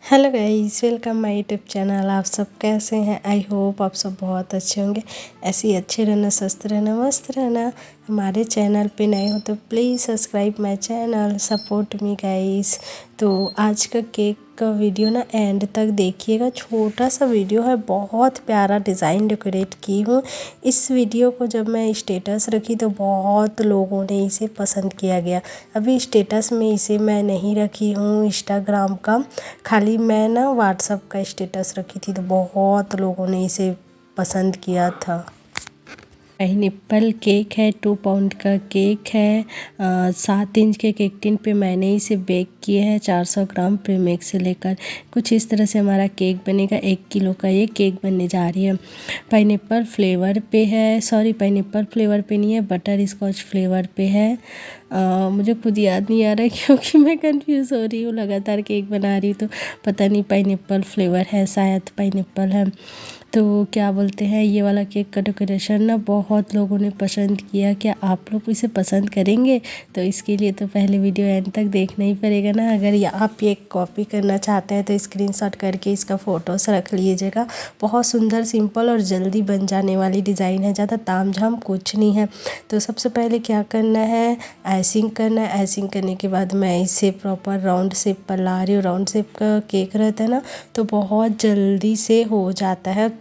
Hello guys, welcome my YouTube channel. आप सब कैसे हैं? आई होप आप सब बहुत अच्छे होंगे। ऐसे ही अच्छे रहना, स्वस्थ रहना, मस्त रहना। हमारे चैनल पे नए हो तो please subscribe my channel, support me guys. तो आज का केक का वीडियो ना एंड तक देखिएगा। छोटा सा वीडियो है, बहुत प्यारा डिज़ाइन डेकोरेट की हूँ। इस वीडियो को जब मैं स्टेटस रखी तो बहुत लोगों ने इसे पसंद किया गया। अभी स्टेटस में इसे मैं नहीं रखी हूँ इंस्टाग्राम का, खाली मैं ना व्हाट्सअप का स्टेटस रखी थी, तो बहुत लोगों ने इसे पसंद किया था। पाइनएप्पल केक है, 2 पाउंड का केक है। 7 इंच के केक टिन पे मैंने इसे बेक किए हैं 400 ग्राम प्रीमिक्स से लेकर। कुछ इस तरह से हमारा केक बनेगा। 1 किलो का ये केक बनने जा रही है। पाइनएप्पल फ्लेवर पे है, सॉरी पाइनएप्पल फ्लेवर पे नहीं है, बटर स्कॉच फ्लेवर पे है। मुझे खुद याद नहीं आ रहा है क्योंकि मैं कंफ्यूज हो रही हूँ, लगातार केक बना रही हूँ, तो पता नहीं पाइनएप्पल फ्लेवर है, शायद पाइनएप्पल है। तो क्या बोलते हैं, ये वाला केक का डेकोरेशन ना बहुत लोगों ने पसंद किया। क्या आप लोग इसे पसंद करेंगे? तो इसके लिए तो पहले वीडियो एंड तक देखना ही पड़ेगा ना। अगर आप ये कॉपी करना चाहते हैं तो स्क्रीनशॉट करके इसका फ़ोटोस रख लीजिएगा। बहुत सुंदर, सिंपल और जल्दी बन जाने वाली डिज़ाइन है, ज़्यादा तामझाम कुछ नहीं है। तो सबसे पहले क्या करना है, आइसिंग करना है। आइसिंग करने के बाद मैं इसे प्रॉपर राउंड शेप पर ला रही हूँ। राउंड शेप का केक रहता है ना, तो बहुत जल्दी से हो जाता है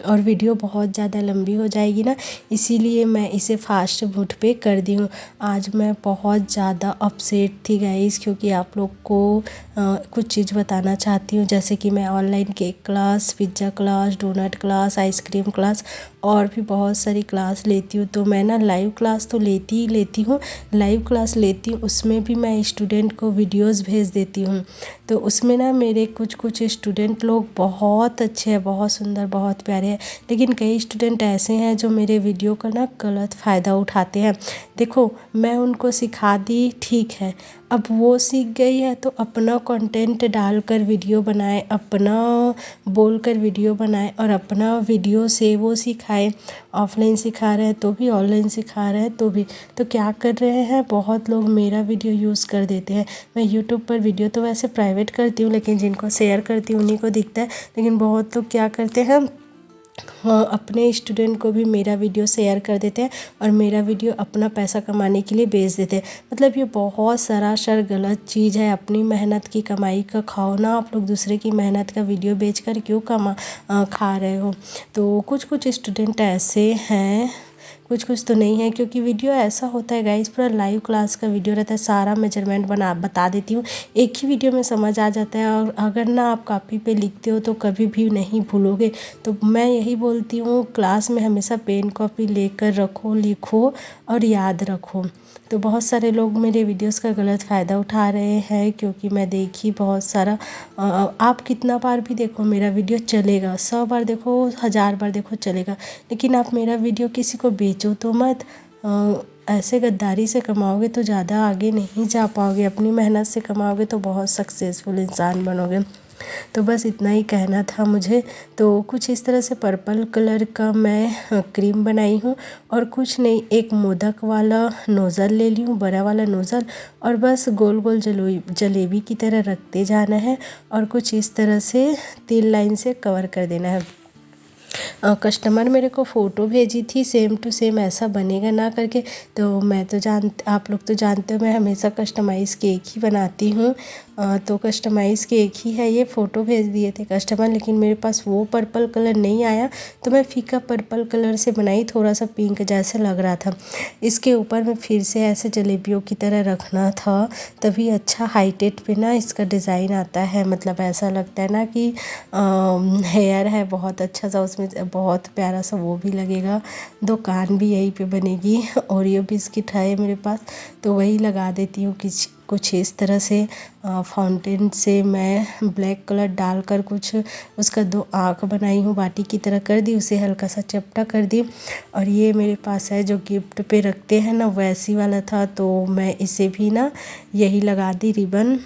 और वीडियो बहुत ज़्यादा लंबी हो जाएगी ना, इसीलिए मैं इसे फास्ट फूड पे कर दी हूँ। आज मैं बहुत ज़्यादा अपसेट थी गाइस, क्योंकि आप लोग को कुछ चीज़ बताना चाहती हूँ, जैसे कि मैं online cake class, pizza class, donut class, ice cream class और भी बहुत सारी क्लास लेती हूँ। तो मैं ना लाइव क्लास तो लेती ही लेती हूँ। लाइव क्लास लेती हूँ, उसमें भी मैं स्टूडेंट को वीडियोज़ भेज देती हूँ। तो उसमें ना मेरे कुछ स्टूडेंट लोग बहुत अच्छे हैं, बहुत सुंदर, बहुत प्यारे हैं। लेकिन कई स्टूडेंट ऐसे हैं जो मेरे वीडियो का ना गलत फ़ायदा उठाते हैं। देखो, मैं उनको सिखा दी, ठीक है, अब वो सीख गई है तो अपना कंटेंट डालकर वीडियो बनाए, अपना बोलकर वीडियो बनाए और अपना वीडियो से वो सिखाए। ऑफलाइन सिखा रहे हैं तो भी, ऑनलाइन सिखा रहे हैं तो भी। तो क्या कर रहे हैं, बहुत लोग मेरा वीडियो यूज़ कर देते हैं। मैं यूट्यूब पर वीडियो तो वैसे प्राइवेट करती हूँ, लेकिन जिनको शेयर करती हूँ उन्हीं को दिखता है। लेकिन बहुत लोग क्या करते हैं, हाँ, अपने स्टूडेंट को भी मेरा वीडियो शेयर कर देते हैं और मेरा वीडियो अपना पैसा कमाने के लिए बेच देते हैं। मतलब ये बहुत सरासर गलत चीज़ है। अपनी मेहनत की कमाई का खाओ ना, आप लोग दूसरे की मेहनत का वीडियो बेचकर क्यों खा रहे हो? तो कुछ स्टूडेंट ऐसे हैं, कुछ तो नहीं है, क्योंकि वीडियो ऐसा होता है गाइस, पूरा लाइव क्लास का वीडियो रहता है, सारा मेजरमेंट बता देती हूँ, एक ही वीडियो में समझ आ जाता है। और अगर ना आप कॉपी पे लिखते हो तो कभी भी नहीं भूलोगे। तो मैं यही बोलती हूँ, क्लास में हमेशा पेन कॉपी लेकर रखो, लिखो और याद रखो। तो बहुत सारे लोग मेरे वीडियोस का गलत फ़ायदा उठा रहे हैं, क्योंकि मैं देखी बहुत सारा। आप कितना बार भी देखो मेरा वीडियो चलेगा, 100 बार देखो, 1000 बार देखो, चलेगा। लेकिन आप मेरा वीडियो किसी को बेचो तो मत। ऐसे गद्दारी से कमाओगे तो ज़्यादा आगे नहीं जा पाओगे। अपनी मेहनत से कमाओगे तो बहुत सक्सेसफुल इंसान बनोगे। तो बस इतना ही कहना था मुझे। तो कुछ इस तरह से पर्पल कलर का मैं क्रीम बनाई हूँ, और कुछ नहीं, एक मोदक वाला नोज़ल ले ली हूँ, बड़ा वाला नोज़ल, और बस गोल गोल जलेबी की तरह रखते जाना है और कुछ इस तरह से 3 लाइन से कवर कर देना है। कस्टमर मेरे को फ़ोटो भेजी थी, सेम टू सेम ऐसा बनेगा ना करके। तो मैं तो आप लोग तो जानते हो मैं हमेशा कस्टमाइज़ केक ही बनाती हूँ। तो कस्टमाइज़ केक ही है ये। फ़ोटो भेज दिए थे कस्टमर, लेकिन मेरे पास वो पर्पल कलर नहीं आया, तो मैं फीका पर्पल कलर से बनाई, थोड़ा सा पिंक जैसे लग रहा था। इसके ऊपर में फिर से ऐसे जलेबियों की तरह रखना था, तभी अच्छा हाईटेट पे ना इसका डिज़ाइन आता है। मतलब ऐसा लगता है ना कि हेयर है बहुत अच्छा सा, उसमें बहुत प्यारा सा वो भी लगेगा। दुकान भी यहीं पे बनेगी। ओरियो बिस्किट है मेरे पास, तो वही लगा देती हूँ कुछ इस तरह से। फाउंटेन से मैं ब्लैक कलर डालकर कुछ उसका 2 आँख बनाई हूँ, बाटी की तरह कर दी, उसे हल्का सा चपटा कर दी। और ये मेरे पास है जो गिफ्ट पे रखते हैं ना, वैसी वाला था, तो मैं इसे भी ना यही लगा दी रिबन।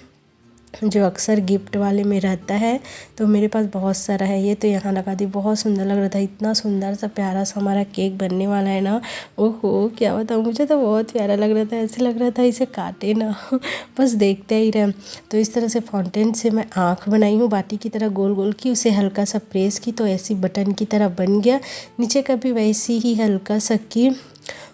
जो अक्सर गिफ्ट वाले में रहता है, तो मेरे पास बहुत सारा है। ये तो यहाँ लगा दी, बहुत सुंदर लग रहा था। इतना सुंदर सा प्यारा सा हमारा केक बनने वाला है ना, ओहो क्या बताऊँ, मुझे तो बहुत प्यारा लग रहा था। ऐसे लग रहा था इसे काटे ना बस देखते ही रहे। तो इस तरह से फाउंटेन से मैं आँख बनाई हूँ, बाटी की तरह गोल गोल की, उसे हल्का सा प्रेस की तो ऐसी बटन की तरह बन गया। नीचे का भी वैसी ही हल्का सा की,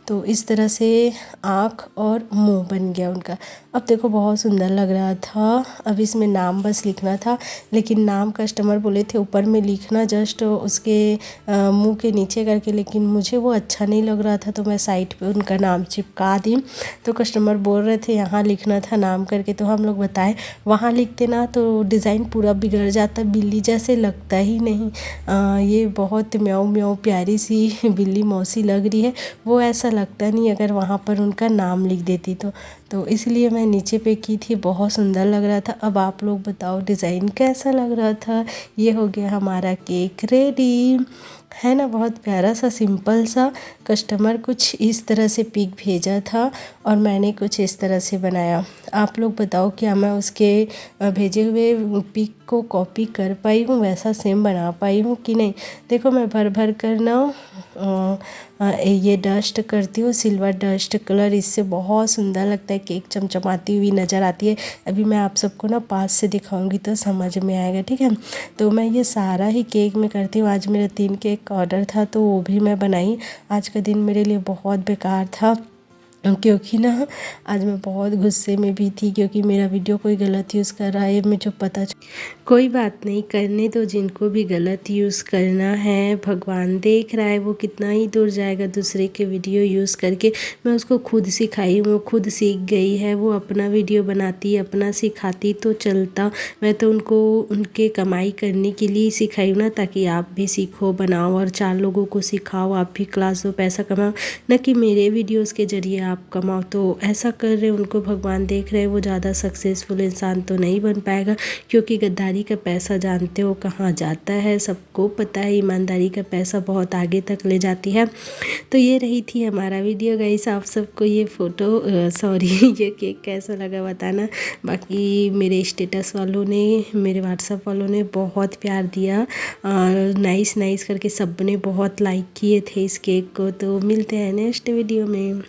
तो इस तरह से आँख और मुंह बन गया उनका। अब देखो बहुत सुंदर लग रहा था। अब इसमें नाम बस लिखना था, लेकिन नाम कस्टमर बोले थे ऊपर में लिखना, जस्ट उसके मुंह के नीचे करके, लेकिन मुझे वो अच्छा नहीं लग रहा था, तो मैं साइड पे उनका नाम चिपका दी। तो कस्टमर बोल रहे थे यहाँ लिखना था नाम करके, तो हम लोग बताए वहाँ लिखते ना तो डिज़ाइन पूरा बिगड़ जाता, बिल्ली जैसे लगता ही नहीं। ये बहुत म्याऊं म्याऊं प्यारी सी बिल्ली मौसी लग रही है, वो ऐसा लगता नहीं अगर वहाँ पर उनका नाम लिख देती तो इसलिए मैं नीचे पे की थी। बहुत सुंदर लग रहा था। अब आप लोग बताओ डिज़ाइन कैसा लग रहा था। ये हो गया हमारा केक रेडी, है ना, बहुत प्यारा सा सिंपल सा। कस्टमर कुछ इस तरह से पिक भेजा था और मैंने कुछ इस तरह से बनाया। आप लोग बताओ क्या मैं उसके भेजे हुए पिक को कॉपी कर पाई हूँ, वैसा सेम बना पाई हूँ कि नहीं। देखो मैं भर भर कर ना ये डस्ट करती हूँ, सिल्वर डस्ट कलर, इससे बहुत सुंदर लगता है, केक चमचमाती हुई नज़र आती है। अभी मैं आप सबको ना पास से दिखाऊंगी तो समझ में आएगा, ठीक है। तो मैं ये सारा ही केक में करती हूँ। आज मेरा 3 केक का ऑर्डर था, तो वो भी मैं बनाई। आज का दिन मेरे लिए बहुत बेकार था, क्योंकि ना आज मैं बहुत गुस्से में भी थी, क्योंकि मेरा वीडियो कोई गलत यूज़ कर रहा है मुझे पता। कोई बात नहीं, करने दो जिनको भी गलत यूज़ करना है। भगवान देख रहा है वो कितना ही दूर जाएगा दूसरे के वीडियो यूज़ करके। मैं उसको खुद सिखाई हूँ, खुद सीख गई है। वो अपना वीडियो बनाती, अपना सिखाती तो चलता। मैं तो उनको उनके कमाई करने के लिए सिखाई हूँ ना, ताकि आप भी सीखो, बनाओ और 4 लोगों को सिखाओ, आप भी क्लास दो, पैसा कमाओ, न कि मेरे वीडियोज़ के ज़रिए आप कमाओ। तो ऐसा कर रहे उनको भगवान देख रहे हैं। वो ज़्यादा सक्सेसफुल इंसान तो नहीं बन पाएगा, क्योंकि गद्दारी का पैसा जानते हो कहाँ जाता है, सबको पता है। ईमानदारी का पैसा बहुत आगे तक ले जाती है। तो ये रही थी हमारा वीडियो गाइस। आप सबको ये फ़ोटो सॉरी ये केक कैसा लगा बताना। बाकी मेरे स्टेटस वालों ने, मेरे व्हाट्सएप वालों ने बहुत प्यार दिया, नाइस नाइस करके सब ने बहुत लाइक किए थे इस केक को। तो मिलते हैं नेक्स्ट वीडियो में।